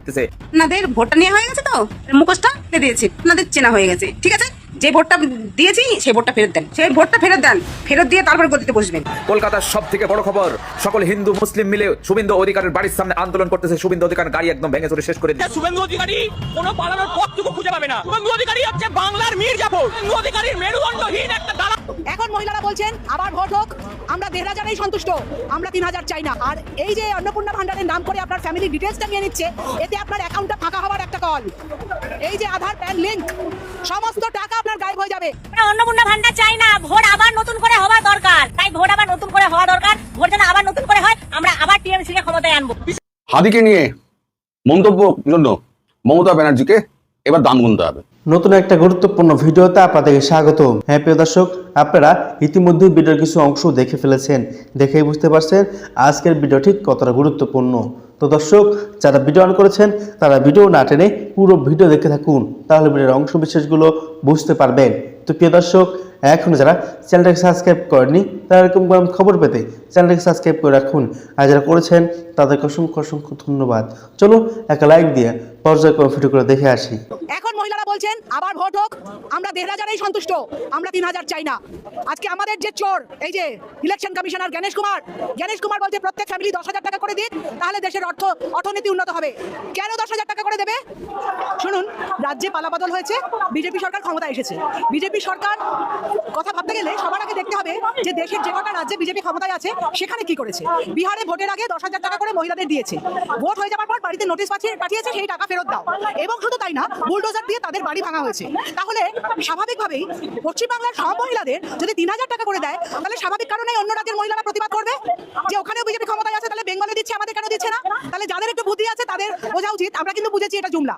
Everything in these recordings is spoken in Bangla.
আপনাদের ভোটটা নিয়ে হয়ে গেছে তো মুখোশটা দিয়ে দিয়েছি, আপনাদের চেনা হয়ে গেছে, ঠিক আছে। যে ভোটটা দিয়েছি সেই ভোটটা ফেরত দেন, সেই ভোটটা ফেরত দেন, ফেরত দিয়ে তারপর গদিতে বসবেন। কলকাতার সব থেকে বড় খবর, সকল হিন্দু মুসলিম মিলে শুভেন্দু অধিকারীর বাড়ির সামনে আন্দোলন করতেছে। শুভেন্দু অধিকার গাড়ি একদম ভেঙে চুরে শেষ করে দিচ্ছে। শুভেন্দু অধিকারী কোনো পালানোর পথটুকু খুঁজে পাবে না। শুভেন্দু অধিকারী হচ্ছে বাংলার মীর জাফর। শুভেন্দু অধিকারীর মেরুদণ্ডহীন একটা দালাল। এখন মহিলারা বলছেন আবার ভোট হোক, আমরা ১,৫০০ সন্তুষ্ট, আমরা ৩,০০০ চাই না। আর এই যে অন্নপূর্ণা ভান্ডারের নাম করে আপনার ফ্যামিলি ডিটেলসটা নিয়ে নিচ্ছে, এতে আপনার অ্যাকাউন্টটা ফাঁকা হওয়ার একটা কল। এই যে আধার প্যান লিংক, সমস্ত টাকা আপনার গায়েব হয়ে যাবে। অন্নপূর্ণা ভান্ডার চাই না, ভোট আবার নতুন করে হওয়া দরকার। তাই ভোট আবার নতুন করে হওয়া দরকার, ভোট যেন আবার নতুন করে হয়, আমরা আবার টিএমসি কে ক্ষমতায় আনবো। হাদিকে নিয়ে মন্তব্যের জন্য মমতা ব্যানার্জিকে এবার দাম গুনতে হবে। নতুন একটা গুরুত্বপূর্ণ ভিডিওতে আপনাদেরকে স্বাগত। হ্যাঁ প্রিয় দর্শক, আপনারা ইতিমধ্যে ভিডিওর কিছু অংশ দেখে ফেলেছেন, দেখেই বুঝতে পারছেন আজকের ভিডিও ঠিক কতটা গুরুত্বপূর্ণ। তো দর্শক, যারা ভিডিও অন করেছেন তারা ভিডিও না টেনে পুরো ভিডিও দেখতে থাকুন, তাহলে ভিডিওর অংশ বিশেষগুলো বুঝতে পারবেন। তো প্রিয় দর্শক, এখন যারা চ্যানেলটাকে সাবস্ক্রাইব করেননি তারা এরকম খবর পেতে চ্যানেলটাকে সাবস্ক্রাইব করে রাখুন, আর যারা করেছেন তাদেরকে অসংখ্য অসংখ্য ধন্যবাদ। চলো একটা লাইক দিয়ে পর্যায়ক্রমে ভিডিও করে দেখে আসি। এখন মহিলারা বলছেন আবার ভোট হোক, আমরা ১,৫০০ সন্তুষ্ট, আমরা ৩,০০০ চাই না। আজকে আমাদের যে চোর, এই যে ইলেকশন কমিশনার গণেশ কুমার বলছে প্রত্যেক ফ্যামিলি ১০,০০০ টাকা করে দিক, তাহলে দেশের অর্থনীতি উন্নত হবে। কেন ১০,০০০ টাকা করে দেবে? শুনুন, রাজ্যে পালাবদল হয়েছে, বিজেপি সরকার ক্ষমতায় এসেছে। বিজেপি সরকার কথা ভাবতে গেলে সবার আগে দেখতে হবে যে দেশের যে কটা রাজ্যে বিজেপি ক্ষমতায় আছে সেখানে কি করেছে। বিহারে ভোটের আগে ১০,০০০ টাকা করে মহিলাদের দিয়েছে, ভোট হয়ে যাওয়ার পর বাড়িতে নোটিশ পাঠিয়েছে সেই টাকা ফেরত দাও, এবং শুধু তাই না, বুলডোজার দিয়ে তাদের বাড়ি ভাঙা হয়েছে। তাহলে স্বাভাবিকভাবেই পশ্চিমবাংলার সব মহিলাদের যদি ৩,০০০ টাকা করে দেয়, তাহলে স্বাভাবিক কারণেই অন্য রাজ্যের মহিলারা প্রতিবাদ করবে যে ওখানেও বিজেপি ক্ষমতায় আছে, তাহলে বেঙ্গলে দিচ্ছে, আমাদের কেন দিচ্ছে না? তাহলে যাদের একটু বুদ্ধি আছে তাদের বোঝা উচিত, আমরা কিন্তু বুঝেছি এটা জুমলা।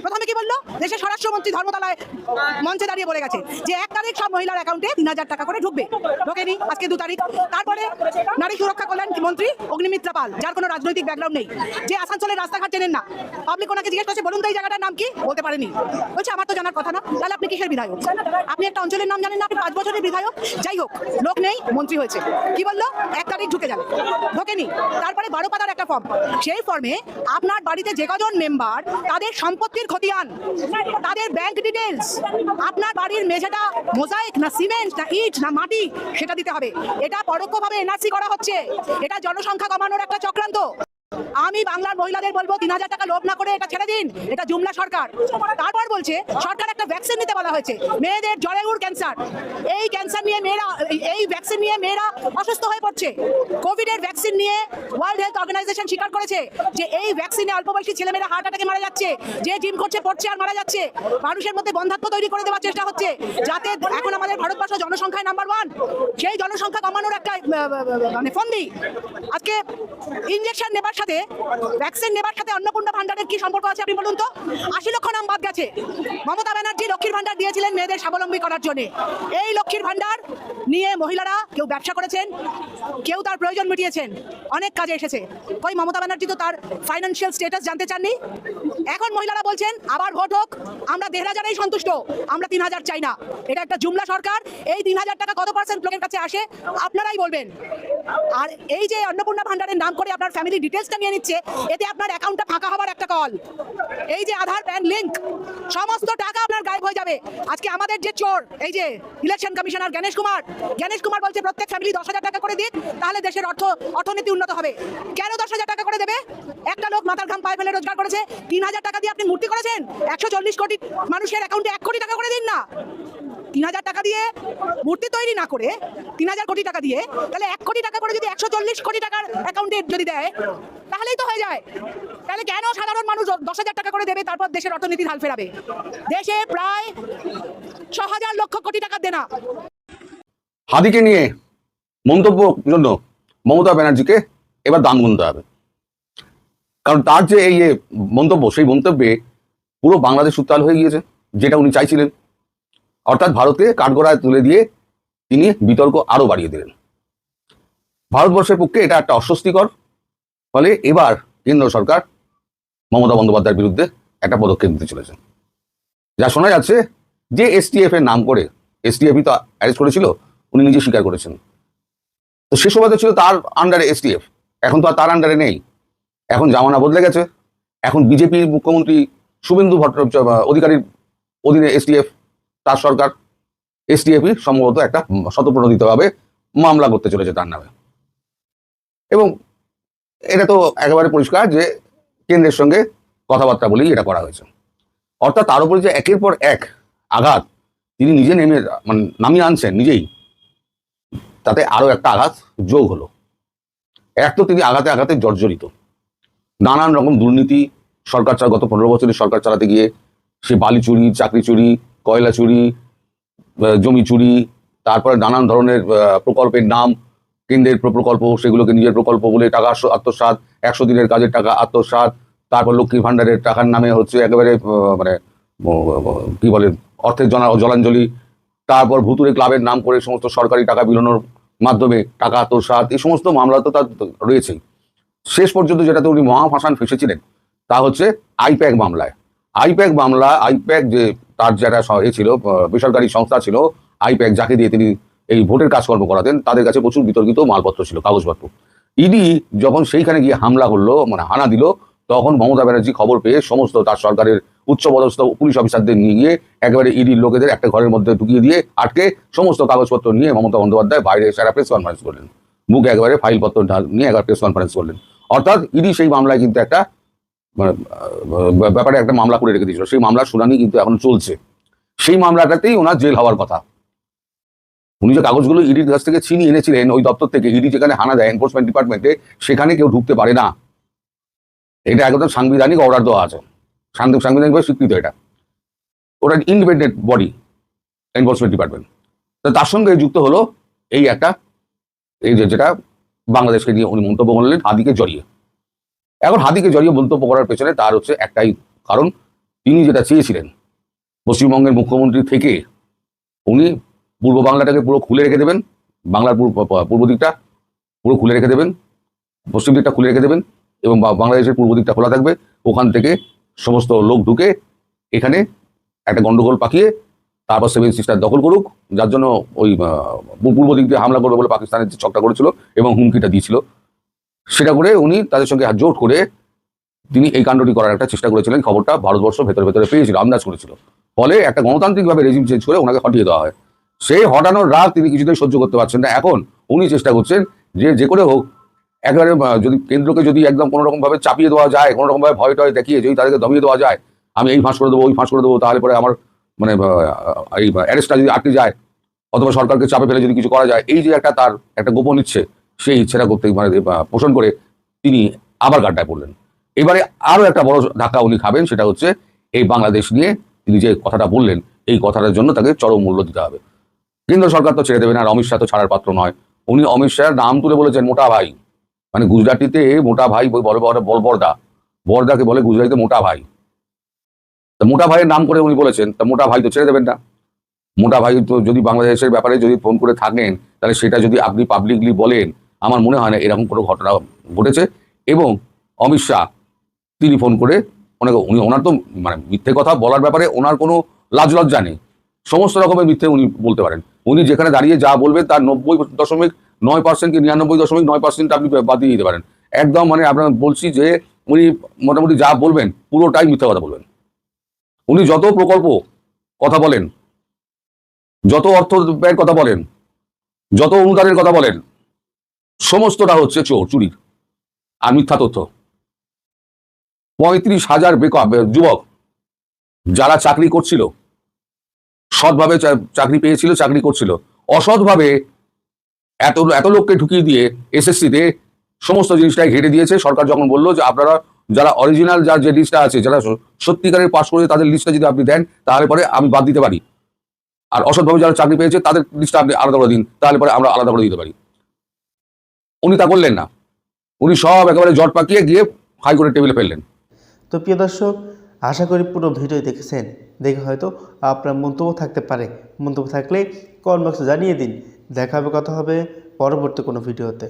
প্রথমে কি বললো, দেশের স্বরাষ্ট্রমন্ত্রী ধর্মতলায় মঞ্চে দাঁড়িয়ে বলে গেছে যে ১ তারিখ সব মহিলার অ্যাকাউন্টে ৩,০০০ টাকা করে ঢুকবে, ঢোকেনি, আজকে ২ তারিখ। তারপরে নারী সুরক্ষা কল্যাণ মন্ত্রী অগ্নিমিত্রা পাল, যার কোনো রাজনৈতিক ব্যাকগ্রাউন্ড নেই, যে আসানসোলের রাস্তাঘাট চেনেন না, পাবলিক ওনাকে জিজ্ঞেস করছে বলুন তো এই জায়গাটার নাম কি, বলতে পারেনি, বলছে আমার তো জানার কথা না। তাহলে আপনি কিসের বিধায়ক? আপনি একটা অঞ্চলের নাম জানেন না, আপনি ৫ বছরের বিধায়ক। যাই হোক, লোক নেই, মন্ত্রী হয়েছে, কি বললো ১ তারিখ ঢুকে যাবে, ঢোকেনি। তারপরে ১২ পাতার একটা ফর্ম, সেই ফর্মে আপনার বাড়িতে যে কজন মেম্বার তাদের সম্পত্তির খতিয়ান, তাদের ব্যাংক ডিটেলস, আপনার বাড়ির মেঝেটা মোজাইক না সিমেন্ট না ইট না মাটি, সেটা দিতে হবে। এটা পরোক্ষভাবে এনআরসি করা হচ্ছে, এটা জনসংখ্যা কমানোর একটা চক্রান্ত। আমি বাংলার মহিলাদের বলবো ৩,০০০ টাকা লোভ না করে এটা ছেড়ে দিন, এটা জুমলা সরকার। তারপর বলছে সরকার একটা ভ্যাকসিন নিতে বলা হয়েছে, মেয়েদের জরায়ুর ক্যান্সার, এই ক্যান্সার নিয়ে মেয়েরা, এই ভ্যাকসিন নিয়ে মেয়েরা অসুস্থ হয়ে পড়ছে। কোভিডের ভ্যাকসিন নিয়ে ওয়ার্ল্ড হেলথ অর্গানাইজেশন স্বীকার করেছে যে এই ভ্যাকসিনে অল্প বয়সী ছেলেমেয়েরা হার্ট অ্যাটাকে মারা যাচ্ছে, যে জিম করছে পড়ছে আর মারা যাচ্ছে। মানুষের মধ্যে বন্ধাত্ম তৈরি করে দেওয়ার চেষ্টা হচ্ছে, যাতে এখন আমাদের ভারতবর্ষ জনসংখ্যায় নাম্বার 1, সেই জনসংখ্যা কমানোর একটা মানে ফন্দি। আজকে ইনজেকশন নেবার সাথে, ভ্যাকসিন নেবার সাথে অন্নপূর্ণা ভান্ডারের কি সম্পর্ক আছে আপনি বলুন তো? ৮০ লক্ষ নাম বাদ গেছে। মমতা ব্যানার্জি লক্ষ্মীর ভান্ডার দিয়েছিলেন মেয়েদের স্বাবলম্বী করার জন্য। এই লক্ষ্মীর ভান্ডার নিয়ে মহিলারা কেউ ব্যবসা করেছেন, কেউ তার প্রয়োজন মিটিয়েছেন, অনেক কাজে এসেছে। কই মমতা ব্যানার্জি তো তার ফাইন্যান্সিয়াল স্ট্যাটাস জানতে চাননি। এখন মহিলারা বলছেন আবার ভোট হোক, আমরা ১,৫০০ সন্তুষ্ট, আমরা ৩,০০০ চাই না। এটা একটা জুমলা সরকার। এই ৩,০০০ টাকা কত পার্সেন্ট লোকের কাছে আসে আপনারাই বলবেন। আর এই যে অন্নপূর্ণা ভান্ডারের নাম করে আপনার ফ্যামিলি ডিটেলসটা নিয়ে নিচ্ছে, এতে আপনার অ্যাকাউন্টটা ফাঁকা হওয়ার একটা কল। এই যে আধার প্যান লিংক, সমস্ত টাকা আপনার গায়েব হয়ে যাবে। আজকে আমাদের যে চোর, এই যে ইলেকশন কমিশনার গণেশ কুমার বলছে প্রত্যেক ফ্যামিলি ১০,০০০ টাকা করে দিক, তাহলে দেশের অর্থনীতি উন্নত হবে। কেন ১০,০০০ টাকা করে দেবে? একটা লোক মাথার ঘাম পায়ে ফেলে রোজগার করেছে, ৩,০০০ টাকা দিয়ে আপনি মূর্তি করেছেন। ১৪০ কোটি মানুষের অ্যাকাউন্টে ১ কোটি টাকা করে দিন না। ৩,০০০ টাকা দিয়ে মূর্তি তৈরি না করে ৩,০০০ কোটি টাকা দিয়ে, তাহলে ১ কোটি টাকা করে যদি ১৪০ কোটি টাকার অ্যাকাউন্টে যদি দেয়, তাহলেই তো হয়ে যায়। তাহলে কেন সাধারণ মানুষ ১০,০০০ টাকা করে দেবে, তারপর দেশের অর্থনীতির হাল ফেরাবে? দেশে প্রায় ৬,০০০ লক্ষ কোটি টাকা দেনা। হাদিকে নিয়ে মন্তব্যের জন্য মমতা ব্যানার্জিকে এবার দাম গুনতে হবে। কারণ তার যে এই মন্তব্য, সেই মন্তব্যে পুরো বাংলাদেশ উত্তাল হয়ে গিয়েছে, যেটা উনি চাইছিলেন। অর্থাৎ ভারতকে কাঠগড়ায় তুলে দিয়ে তিনি বিতর্ক আরো বাড়িয়ে দিলেন। ভারতবর্ষের পক্ষে এটা একটা অস্বস্তিকর। ফলে এবার কেন্দ্র সরকার মমতা বন্দ্যোপাধ্যায়ের বিরুদ্ধে একটা পদক্ষেপ নিতে চলেছে। যা শোনা যাচ্ছে যে এসটিএফ এর নাম করে, এসটিএফই তো অ্যারেস্ট করেছিল, উনি নিজে স্বীকার করেছেন। তো সে সময় তো ছিল তার আন্ডারে এসটিএফ, এখন তো আর তার আন্ডারে নেই। এখন জামানা বদলে গেছে। এখন বিজেপির মুখ্যমন্ত্রী শুভেন্দু অধিকারীর অধীনে এসটিএফ, তার সরকার, এসটিএফই সম্ভবত একটা স্বতঃপ্রণোদিতভাবে মামলা করতে চলেছে তার নামে। এবং এটা তো একেবারে পরিষ্কার যে কেন্দ্রের সঙ্গে কথাবার্তা বলেই এটা করা হয়েছে। অর্থাৎ তার উপরে যে একের পর এক আঘাত তিনি নিজে নামিয়ে আনছেন নিজেই, তাতে আরো একটা আঘাত যোগ হলো। এক তো তিনি আঘাতে আঘাতে জর্জরিত, নানান রকম দুর্নীতি সরকার গত 15 বছরের সরকার চালাতে গিয়ে সে বালি চুরি, চাকরি চুরি, কয়লা চুরি, জমি চুরি, তারপরে নানান ধরনের প্রকল্পের নাম, কেন্দ্রের প্রকল্প, সেগুলোকে নিজের প্রকল্প বলে টাকা আত্মসাৎ, 100 দিনের কাজের টাকা আত্মসাৎ, তারপর লক্ষ্মী ভাণ্ডারের টাকার নামে হচ্ছে একেবারে কি বলে অর্থের জলাঞ্জলি, তারপর ভুতুরে ক্লাবের নাম করে সমস্ত সরকারি টাকা বিলোনোর মাধ্যমে টাকা আত্মসাৎ, এই সমস্ত মামলা তো তার রয়েছেই। শেষ পর্যন্ত যেটাতে উনি মহাফাঁসান ফেসেছিলেন তা হচ্ছে আইপ্যাক মামলায়। আইপ্যাক যে তার যেটা ছিল বেসরকারি সংস্থা ছিল আইপ্যাক, যাকে দিয়ে তিনি এই ভোটের কাজকর্ম করাতেন, তাদের কাছে প্রচুর বিতর্কিত মালপত্র ছিল, কাগজপত্র। ইডি যখন সেইখানে গিয়ে হামলা করলো, হানা দিল, তখন মমতা ব্যানার্জি খবর পেয়ে সমস্ত তার সরকারের উচ্চপদস্থ পুলিশ অফিসারদের নিয়ে গিয়ে একেবারে ইডির লোকেদের একটা ঘরের মধ্যে ঢুকিয়ে দিয়ে আটকে সমস্ত কাগজপত্র নিয়ে মমতা বন্দ্যোপাধ্যায় বাইরে এসে একটা প্রেস কনফারেন্স করলেন, মুখে একেবারে ফাইলপত্র নিয়ে একবার প্রেস কনফারেন্স করলেন। অর্থাৎ ইডি সেই মামলায় কিন্তু একটা ব্যাপারে একটা মামলা করে রেখে দিয়েছিল, সেই মামলার শুনানি কিন্তু এখন চলছে। সেই মামলাটাতেই ওনার জেল হওয়ার কথা। উনি যে কাগজগুলো ইডির কাছ থেকে ছিনিয়ে এনেছিলেন ওই দপ্তর থেকে, ইডি যেখানে হানা দেয় এনফোর্সমেন্ট ডিপার্টমেন্টে, সেখানে কেউ ঢুকতে পারে না। এটা একদম সাংবিধানিক অর্ডার দেওয়া আছে, সাংবিধানিকভাবে স্বীকৃত। এটা ওটা ইন্ডিপেন্ডেন্ট বডি, এনফোর্সমেন্ট ডিপার্টমেন্ট। তার সঙ্গে যুক্ত হলো এই একটা যেটা বাংলাদেশকে নিয়ে উনি মন্তব্য করলেন হাদিকে জড়িয়ে। এখন হাদিকে জড়িয়ে মন্তব্য করার পেছনে তার হচ্ছে একটাই কারণ, তিনি যেটা চেয়েছিলেন পশ্চিমবঙ্গের মুখ্যমন্ত্রী থেকে উনি পূর্ব বাংলাটাকে পুরো খুলে রেখে দেবেন, বাংলার পূর্ব দিকটা পুরো খুলে রেখে দেবেন, পশ্চিম দিকটা খুলে রেখে দেবেন, এবং বাংলাদেশের পূর্ব দিকটা খোলা থাকবে, ওখান থেকে সমস্ত লোক ঢুকে এখানে একটা গন্ডগোল পাকিয়ে তারপর 7 সিস্টার দখল করুক, যার জন্য ওই পূর্ব দিক দিয়ে হামলা করবে বলে পাকিস্তানের যে চক্রা করেছিল এবং হুমকিটা দিয়েছিল, সেটা করে উনি তাদের সঙ্গে জোট করে তিনি এই কাণ্ডটি করার একটা চেষ্টা করেছিলেন। খবরটা ভারতবর্ষ ভেতরে ভেতরে পেয়েছিল, আন্দাজ করেছিল। ফলে একটা গণতান্ত্রিকভাবে রেজিম চেঞ্জ করে ওনাকে হটিয়ে দেওয়া হয়। সেই হটানোর রাগ তিনি কিছুতেই সহ্য করতে পারছেন না। এখন উনি চেষ্টা করছেন যে করে হোক একেবারে যদি কেন্দ্রকে যদি একদম কোনো রকমভাবে চাপিয়ে দেওয়া যায়, কোনো রকমভাবে ভয় টয় দেখিয়ে যদি তাদেরকে দমিয়ে দেওয়া যায়, আমি এই ফাঁস করে দেবো, ওই ফাঁস করে দেবো, তাহলে পরে আমার এই অ্যারেস্টটা যদি আটকে যায়, অথবা সরকারকে চাপে ফেলে যদি কিছু করা যায়, এই যে তার একটা গোপন ইচ্ছে, সেই ইচ্ছেটা করতে পোষণ করে তিনি আবার গাড্ডায় পড়লেন। এবারে আরও একটা বড় ধাক্কা উনি খাবেন, সেটা হচ্ছে এই বাংলাদেশ নিয়ে তিনি যে কথাটা বললেন, এই কথাটার জন্য তাকে চরম মূল্য দিতে হবে। কেন্দ্র সরকার তো ছেড়ে দেবে না, আর অমিত শাহ তো ছাড়ার পাত্র নয়। উনি অমিত শাহের নাম তুলে বলেছেন মোটা ভাই, গুজরাটিতে মোটা ভাই বড়দাকে বলে গুজরাটিতে মোটা ভাই। তা মোটা ভাইয়ের নাম করে উনি বলেছেন, তা মোটা ভাই তো ছেড়ে দেবেন না। মোটা ভাই তো যদি বাংলাদেশের ব্যাপারে যদি ফোন করে থাকেন, তাহলে সেটা যদি আপনি পাবলিকলি বলেন, আমার মনে হয় না এরকম কোনো ঘটনা ঘটেছে। এবং অমিত শাহ তিনি ফোন করে উনি ওনার তো মিথ্যে কথা বলার ব্যাপারে ওনার কোনো লাজ লজ্জা নেই, সমস্ত রকমের মিথ্যে উনি বলতে পারেন। উনি যেখানে দাঁড়িয়ে যা বলবেন তার 90.9% কি 99.9% আপনি বাদ দিয়ে দিতে পারেন। একদম আপনার বলছি যে উনি মোটামুটি যা বলবেন পুরোটাই মিথ্যা কথা বলবেন। উনি যত প্রকল্প কথা বলেন, যত অর্থ ব্যয়ের কথা বলেন, যত অনুদানের কথা বলেন, সমস্তটা হচ্ছে চুরি আর মিথ্যা তথ্য। 35,000 যুবক যারা চাকরি করছিল, সৎভাবে চাকরি পেয়েছিল, চাকরি করছিল, অসৎভাবে এত লোককে ঢুকিয়ে দিয়ে এসএসসিতে সমস্ত জিনিসটাই ঘেটে দিয়েছে। সরকার যখন বললো যে আপনারা যারা অরিজিনাল যে লিস্টটা আছে, যারা সত্যিকারের পাস করে তাদের লিস্টটা যদি আপনি দেন, তাহলে পরে আমি বাদ দিতে পারি, আর অসৎভাবে যারা চাকরি পেয়েছে তাদের লিস্টটা আপনি আলাদা করে দিন, তাহলে পরে আমরা আলাদা করে দিতে পারি। উনি তা করলেন না, উনি সব একেবারে জট পাকিয়ে গিয়ে হাইকোর্টের টেবিলে ফেললেন। তো প্রিয় দর্শক, আশা করি পুরো ভিডিও দেখেছেন। দেখে হয়তো আপনার মন্তব্য থাকতে পারে, মন্তব্য থাকলে কমেন্ট বক্সে জানিয়ে দিন। দেখা হবে, কথা হবে পরবর্তী কোনো ভিডিওতে।